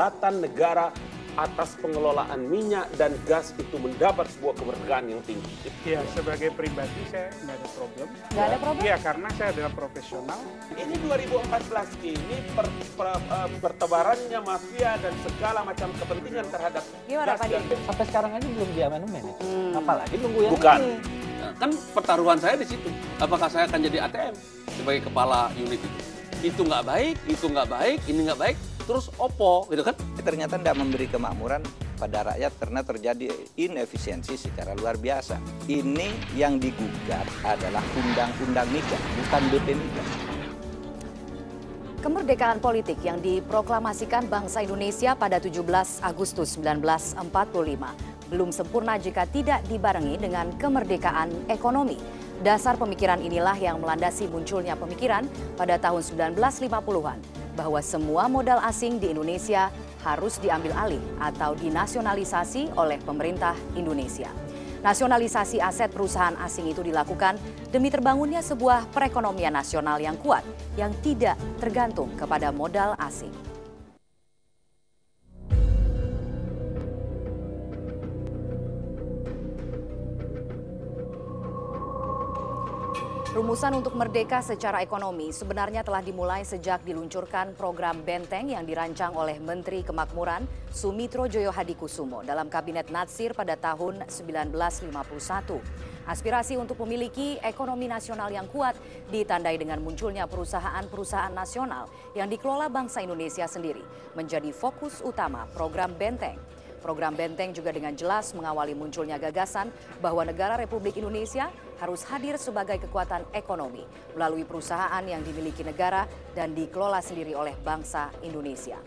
kedaulatan negara atas pengelolaan minyak dan gas itu mendapat sebuah kemerdekaan yang tinggi. Ya, sebagai pribadi saya nggak ada problem. Nggak ada problem? Iya, karena saya adalah profesional. Ini 2014 ini bertebarannya mafia dan segala macam kepentingan terhadap Gimana, gas Pak dan Didi? Sampai sekarang aja belum diamandemen ya. Apalagi nunggu yang Bukan. ini. Kan pertaruhan saya di situ. Apakah saya akan jadi ATM sebagai kepala unit itu? Itu nggak baik, itu nggak baik, ini nggak baik. Terus opo, gitu kan? Ternyata tidak memberi kemakmuran pada rakyat karena terjadi inefisiensi secara luar biasa. Ini yang digugat adalah undang-undang migas, bukan BP migas. Kemerdekaan politik yang diproklamasikan bangsa Indonesia pada 17 Agustus 1945 belum sempurna jika tidak dibarengi dengan kemerdekaan ekonomi. Dasar pemikiran inilah yang melandasi munculnya pemikiran pada tahun 1950-an bahwa semua modal asing di Indonesia harus diambil alih atau dinasionalisasi oleh pemerintah Indonesia. Nasionalisasi aset perusahaan asing itu dilakukan demi terbangunnya sebuah perekonomian nasional yang kuat yang tidak tergantung kepada modal asing. Rumusan untuk merdeka secara ekonomi sebenarnya telah dimulai sejak diluncurkan program Benteng yang dirancang oleh Menteri Kemakmuran Sumitro Joyo Hadikusumo dalam Kabinet Natsir pada tahun 1951. Aspirasi untuk memiliki ekonomi nasional yang kuat ditandai dengan munculnya perusahaan-perusahaan nasional yang dikelola bangsa Indonesia sendiri menjadi fokus utama program Benteng. Program Benteng juga dengan jelas mengawali munculnya gagasan bahwa negara Republik Indonesia harus hadir sebagai kekuatan ekonomi melalui perusahaan yang dimiliki negara dan dikelola sendiri oleh bangsa Indonesia.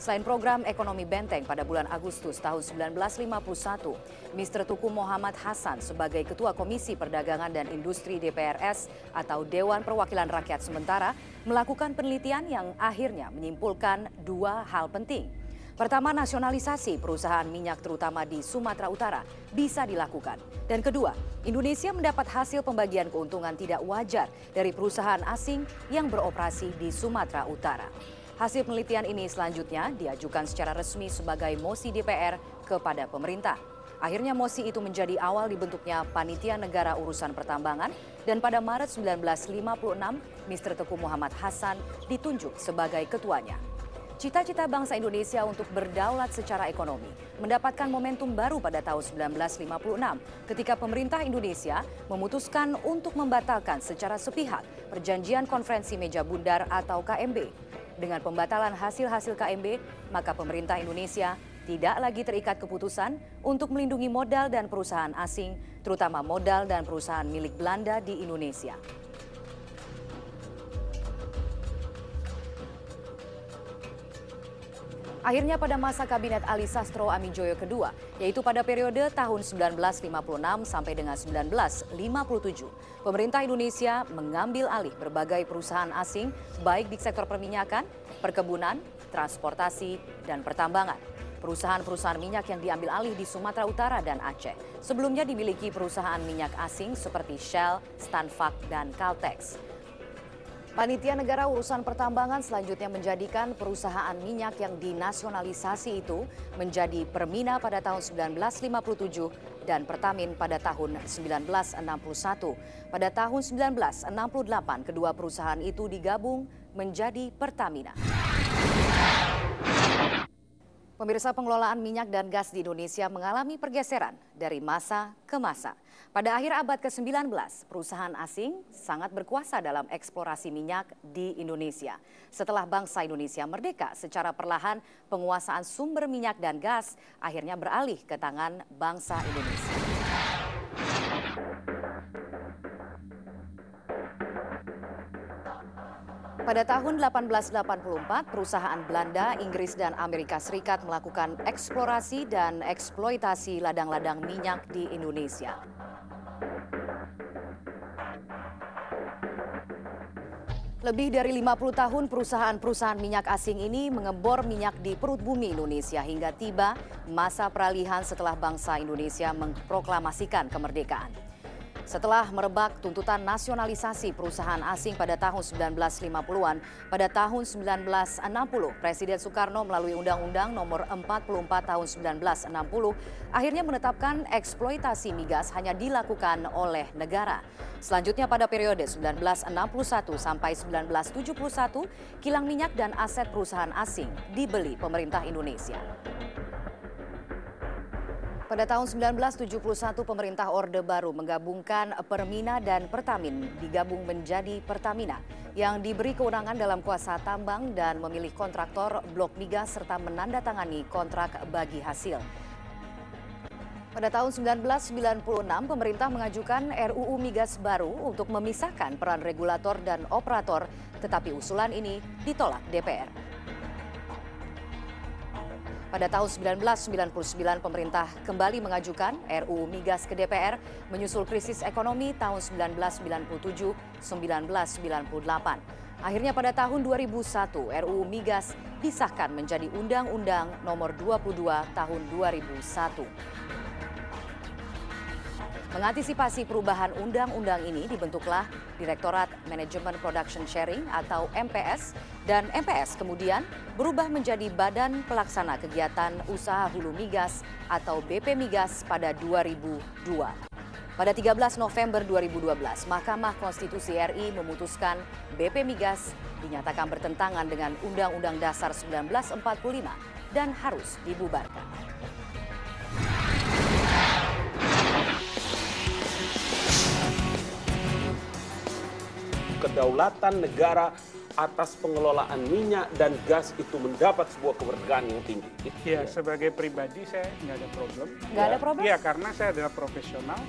Selain program ekonomi Benteng pada bulan Agustus tahun 1951, Mr. Tuku Muhammad Hasan sebagai Ketua Komisi Perdagangan dan Industri DPRS atau Dewan Perwakilan Rakyat Sementara melakukan penelitian yang akhirnya menyimpulkan dua hal penting. Pertama, nasionalisasi perusahaan minyak terutama di Sumatera Utara bisa dilakukan. Dan kedua, Indonesia mendapat hasil pembagian keuntungan tidak wajar dari perusahaan asing yang beroperasi di Sumatera Utara. Hasil penelitian ini selanjutnya diajukan secara resmi sebagai mosi DPR kepada pemerintah. Akhirnya mosi itu menjadi awal dibentuknya Panitia Negara Urusan Pertambangan dan pada Maret 1956, Mr. Teguh Muhammad Hasan ditunjuk sebagai ketuanya. Cita-cita bangsa Indonesia untuk berdaulat secara ekonomi mendapatkan momentum baru pada tahun 1956 ketika pemerintah Indonesia memutuskan untuk membatalkan secara sepihak perjanjian konferensi meja bundar atau KMB. Dengan pembatalan hasil-hasil KMB, maka pemerintah Indonesia tidak lagi terikat keputusan untuk melindungi modal dan perusahaan asing, terutama modal dan perusahaan milik Belanda di Indonesia. Akhirnya pada masa Kabinet Ali Sastro Amijoyo kedua, yaitu pada periode tahun 1956 sampai dengan 1957, pemerintah Indonesia mengambil alih berbagai perusahaan asing baik di sektor perminyakan, perkebunan, transportasi, dan pertambangan. Perusahaan-perusahaan minyak yang diambil alih di Sumatera Utara dan Aceh sebelumnya dimiliki perusahaan minyak asing seperti Shell, Stanvac, dan Caltex. Panitia Negara Urusan Pertambangan selanjutnya menjadikan perusahaan minyak yang dinasionalisasi itu menjadi Permina pada tahun 1957 dan Pertamin pada tahun 1961. Pada tahun 1968 kedua perusahaan itu digabung menjadi Pertamina. Pemirsa, pengelolaan minyak dan gas di Indonesia mengalami pergeseran dari masa ke masa. Pada akhir abad ke-19, perusahaan asing sangat berkuasa dalam eksplorasi minyak di Indonesia. Setelah bangsa Indonesia merdeka, secara perlahan penguasaan sumber minyak dan gas akhirnya beralih ke tangan bangsa Indonesia. Pada tahun 1884, perusahaan Belanda, Inggris, dan Amerika Serikat melakukan eksplorasi dan eksploitasi ladang-ladang minyak di Indonesia. Lebih dari 50 tahun perusahaan-perusahaan minyak asing ini mengebor minyak di perut bumi Indonesia hingga tiba masa peralihan setelah bangsa Indonesia memproklamasikan kemerdekaan. Setelah merebak tuntutan nasionalisasi perusahaan asing pada tahun 1950-an, pada tahun 1960, Presiden Soekarno melalui Undang-Undang Nomor 44 Tahun 1960 akhirnya menetapkan eksploitasi migas hanya dilakukan oleh negara. Selanjutnya pada periode 1961 sampai 1971, kilang minyak dan aset perusahaan asing dibeli pemerintah Indonesia. Pada tahun 1971, pemerintah Orde Baru menggabungkan Permina dan Pertamin digabung menjadi Pertamina yang diberi kewenangan dalam kuasa tambang dan memilih kontraktor blok migas serta menandatangani kontrak bagi hasil. Pada tahun 1996, pemerintah mengajukan RUU Migas baru untuk memisahkan peran regulator dan operator, tetapi usulan ini ditolak DPR. Pada tahun 1999, pemerintah kembali mengajukan RUU Migas ke DPR menyusul krisis ekonomi tahun 1997-1998. Akhirnya pada tahun 2001, RUU Migas disahkan menjadi Undang-Undang Nomor 22 Tahun 2001. Mengantisipasi perubahan undang-undang ini dibentuklah Direktorat Manajemen Production Sharing atau MPS, dan MPS kemudian berubah menjadi Badan Pelaksana Kegiatan Usaha Hulu Migas atau BP Migas pada 2002. Pada 13 November 2012, Mahkamah Konstitusi RI memutuskan BP Migas dinyatakan bertentangan dengan Undang-Undang Dasar 1945 dan harus dibubarkan. Kedaulatan negara atas pengelolaan minyak dan gas itu mendapat sebuah kemerdekaan yang tinggi. Ya, sebagai pribadi saya nggak ada problem. Nggak ada problem? Iya, karena saya adalah profesional.